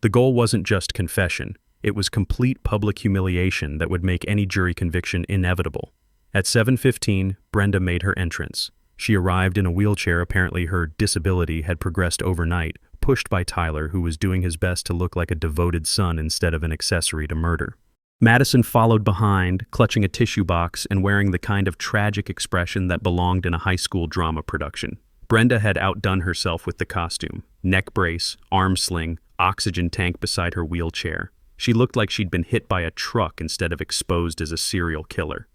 The goal wasn't just confession, it was complete public humiliation that would make any jury conviction inevitable. At 7:15, Brenda made her entrance. She arrived in a wheelchair. Apparently her disability had progressed overnight, pushed by Tyler, who was doing his best to look like a devoted son instead of an accessory to murder. Madison followed behind, clutching a tissue box and wearing the kind of tragic expression that belonged in a high school drama production. Brenda had outdone herself with the costume: neck brace, arm sling, oxygen tank beside her wheelchair. She looked like she'd been hit by a truck instead of exposed as a serial killer.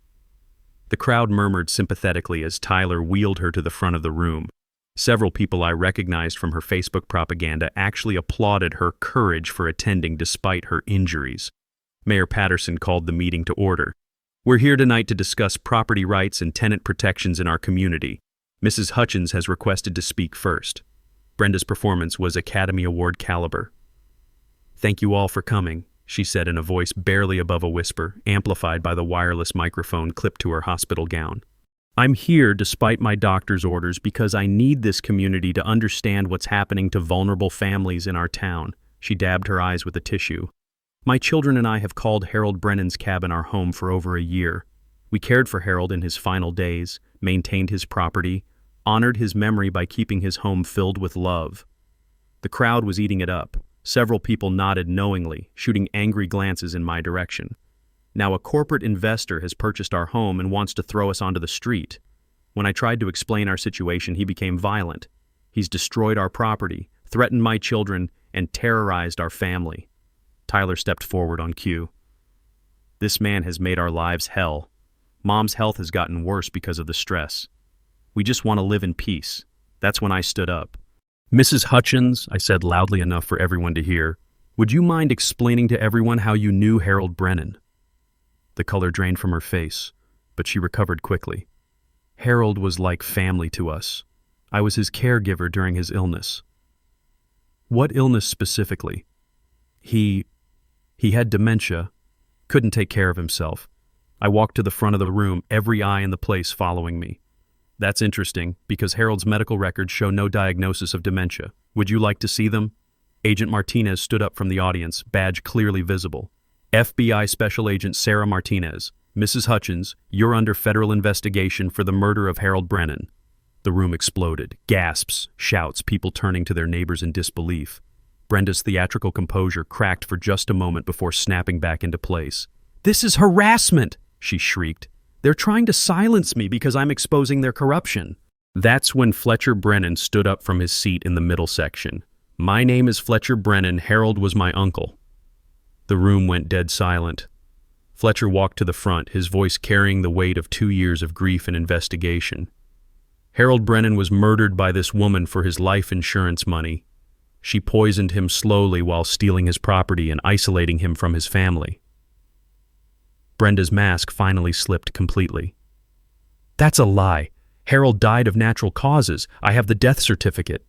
The crowd murmured sympathetically as Tyler wheeled her to the front of the room. Several people I recognized from her Facebook propaganda actually applauded her courage for attending despite her injuries. Mayor Patterson called the meeting to order. "We're here tonight to discuss property rights and tenant protections in our community. Mrs. Hutchins has requested to speak first." Brenda's performance was Academy Award caliber. "Thank you all for coming," she said in a voice barely above a whisper, amplified by the wireless microphone clipped to her hospital gown. "I'm here despite my doctor's orders because I need this community to understand what's happening to vulnerable families in our town." She dabbed her eyes with a tissue. "My children and I have called Harold Brennan's cabin our home for over a year. We cared for Harold in his final days, maintained his property, honored his memory by keeping his home filled with love." The crowd was eating it up. Several people nodded knowingly, shooting angry glances in my direction. "Now a corporate investor has purchased our home and wants to throw us onto the street. When I tried to explain our situation, he became violent. He's destroyed our property, threatened my children, and terrorized our family." Tyler stepped forward on cue. "This man has made our lives hell. Mom's health has gotten worse because of the stress. We just want to live in peace." That's when I stood up. "Mrs. Hutchins," I said loudly enough for everyone to hear, "would you mind explaining to everyone how you knew Harold Brennan?" The color drained from her face, but she recovered quickly. "Harold was like family to us. I was his caregiver during his illness." "What illness specifically?" He He had dementia, couldn't take care of himself. I walked to the front of the room, every eye in the place following me. That's interesting, because Harold's medical records show no diagnosis of dementia. Would you like to see them? Agent Martinez stood up from the audience, badge clearly visible. FBI Special Agent Sarah Martinez. Mrs. Hutchins, you're under federal investigation for the murder of Harold Brennan. The room exploded. Gasps, shouts, people turning to their neighbors in disbelief. Brenda's theatrical composure cracked for just a moment before snapping back into place. "This is harassment!" she shrieked. "They're trying to silence me because I'm exposing their corruption." That's when Fletcher Brennan stood up from his seat in the middle section. "My name is Fletcher Brennan. Harold was my uncle." The room went dead silent. Fletcher walked to the front, his voice carrying the weight of 2 years of grief and investigation. Harold Brennan was murdered by this woman for his life insurance money. She poisoned him slowly while stealing his property and isolating him from his family. Brenda's mask finally slipped completely. "That's a lie. Harold died of natural causes. I have the death certificate."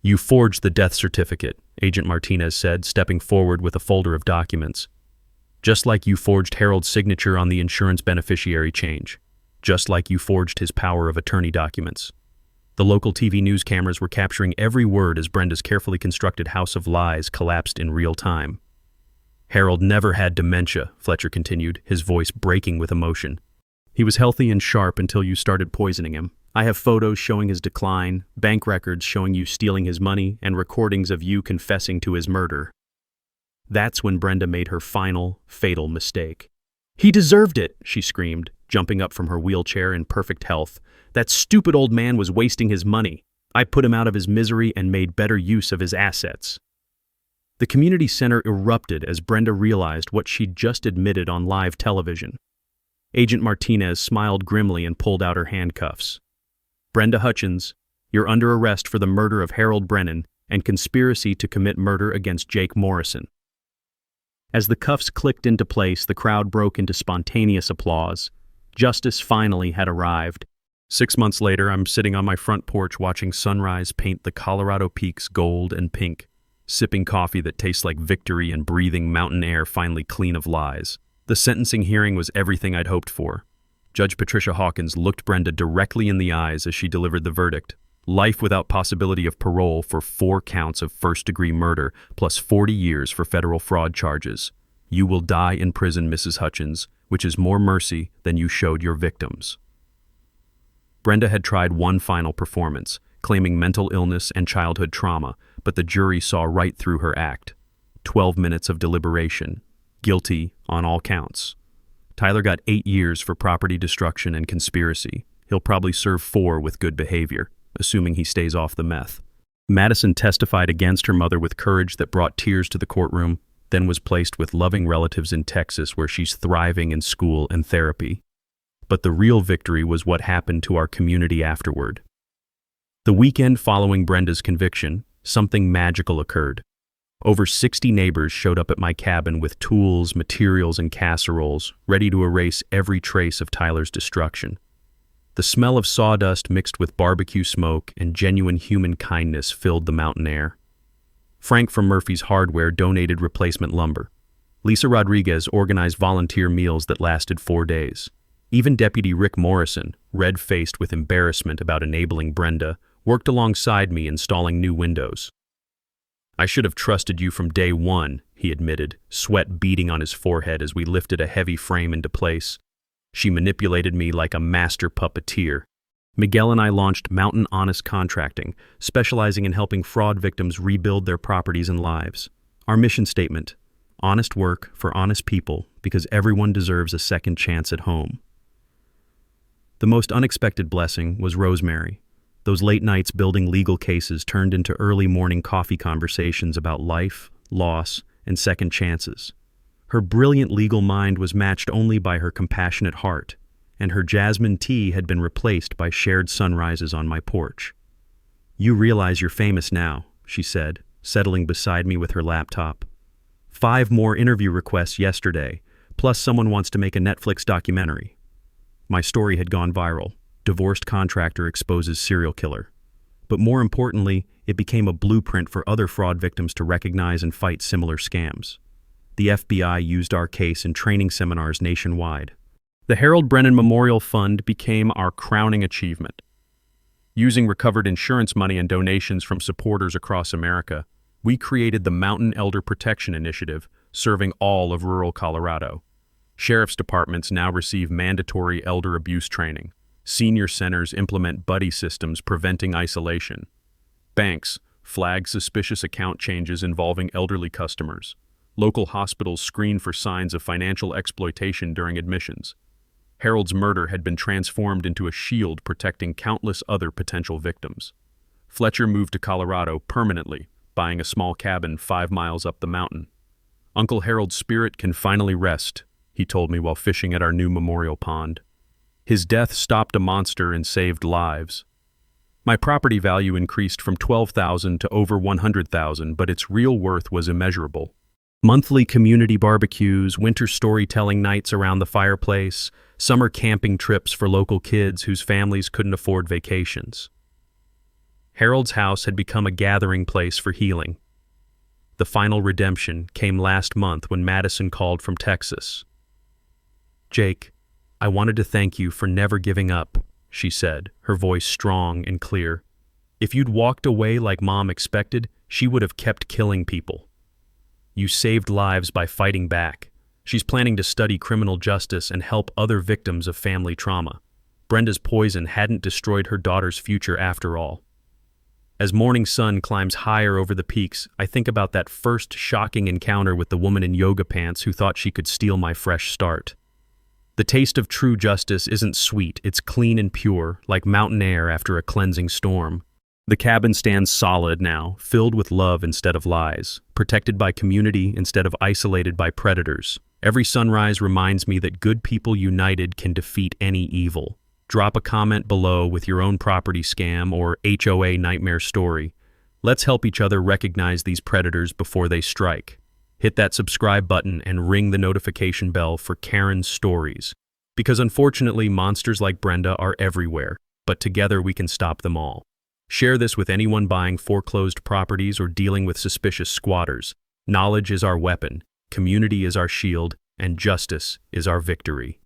"You forged the death certificate," Agent Martinez said, stepping forward with a folder of documents. "Just like you forged Harold's signature on the insurance beneficiary change. Just like you forged his power of attorney documents." The local TV news cameras were capturing every word as Brenda's carefully constructed house of lies collapsed in real time. "Harold never had dementia," Fletcher continued, his voice breaking with emotion. "He was healthy and sharp until you started poisoning him. I have photos showing his decline, bank records showing you stealing his money, and recordings of you confessing to his murder." That's when Brenda made her final, fatal mistake. "He deserved it," she screamed, jumping up from her wheelchair in perfect health. "That stupid old man was wasting his money. I put him out of his misery and made better use of his assets." The community center erupted as Brenda realized what she'd just admitted on live television. Agent Martinez smiled grimly and pulled out her handcuffs. "Brenda Hutchins, you're under arrest for the murder of Harold Brennan and conspiracy to commit murder against Jake Morrison." As the cuffs clicked into place, the crowd broke into spontaneous applause. Justice finally had arrived. 6 months later, I'm sitting on my front porch watching sunrise paint the Colorado peaks gold and pink, sipping coffee that tastes like victory and breathing mountain air finally clean of lies. The sentencing hearing was everything I'd hoped for. Judge Patricia Hawkins looked Brenda directly in the eyes as she delivered the verdict. Life without possibility of parole for 4 counts of first-degree murder, plus 40 years for federal fraud charges. You will die in prison, Mrs. Hutchins, which is more mercy than you showed your victims. Brenda had tried one final performance, claiming mental illness and childhood trauma, but the jury saw right through her act. 12 minutes of deliberation. Guilty on all counts. Tyler got 8 years for property destruction and conspiracy. He'll probably serve 4 with good behavior, assuming he stays off the meth. Madison testified against her mother with courage that brought tears to the courtroom, then was placed with loving relatives in Texas where she's thriving in school and therapy. But the real victory was what happened to our community afterward. The weekend following Brenda's conviction, something magical occurred. Over 60 neighbors showed up at my cabin with tools, materials, and casseroles, ready to erase every trace of Tyler's destruction. The smell of sawdust mixed with barbecue smoke and genuine human kindness filled the mountain air. Frank from Murphy's Hardware donated replacement lumber. Lisa Rodriguez organized volunteer meals that lasted 4 days. Even Deputy Rick Morrison, red-faced with embarrassment about enabling Brenda, worked alongside me installing new windows. "I should have trusted you from day one," he admitted, sweat beading on his forehead as we lifted a heavy frame into place. She manipulated me like a master puppeteer. Miguel and I launched Mountain Honest Contracting, specializing in helping fraud victims rebuild their properties and lives. Our mission statement: honest work for honest people, because everyone deserves a second chance at home. The most unexpected blessing was Rosemary. Those late nights building legal cases turned into early morning coffee conversations about life, loss, and second chances. Her brilliant legal mind was matched only by her compassionate heart, and her jasmine tea had been replaced by shared sunrises on my porch. "You realize you're famous now," she said, settling beside me with her laptop. 5 more interview requests yesterday, plus someone wants to make a Netflix documentary. My story had gone viral. Divorced contractor exposes serial killer. But more importantly, it became a blueprint for other fraud victims to recognize and fight similar scams. the FBI used our case in training seminars nationwide. The Harold Brennan Memorial Fund became our crowning achievement. Using recovered insurance money and donations from supporters across America, we created the Mountain Elder Protection Initiative, serving all of rural Colorado. Sheriff's departments now receive mandatory elder abuse training. Senior centers implement buddy systems preventing isolation. Banks flag suspicious account changes involving elderly customers. Local hospitals screen for signs of financial exploitation during admissions. Harold's murder had been transformed into a shield protecting countless other potential victims. Fletcher moved to Colorado permanently, buying a small cabin 5 miles up the mountain. Uncle Harold's spirit can finally rest, he told me while fishing at our new memorial pond. His death stopped a monster and saved lives. My property value increased from $12,000 to over $100,000, but its real worth was immeasurable. Monthly community barbecues, winter storytelling nights around the fireplace, summer camping trips for local kids whose families couldn't afford vacations. Harold's house had become a gathering place for healing. The final redemption came last month when Madison called from Texas. "Jake, I wanted to thank you for never giving up," she said, her voice strong and clear. "If you'd walked away like Mom expected, she would have kept killing people. You saved lives by fighting back." She's planning to study criminal justice and help other victims of family trauma. Brenda's poison hadn't destroyed her daughter's future after all. As morning sun climbs higher over the peaks, I think about that first shocking encounter with the woman in yoga pants who thought she could steal my fresh start. The taste of true justice isn't sweet, it's clean and pure, like mountain air after a cleansing storm. The cabin stands solid now, filled with love instead of lies, protected by community instead of isolated by predators. Every sunrise reminds me that good people united can defeat any evil. Drop a comment below with your own property scam or HOA nightmare story. Let's help each other recognize these predators before they strike. Hit that subscribe button and ring the notification bell for Karen's stories. Because unfortunately, monsters like Brenda are everywhere, but together we can stop them all. Share this with anyone buying foreclosed properties or dealing with suspicious squatters. Knowledge is our weapon, community is our shield, and justice is our victory.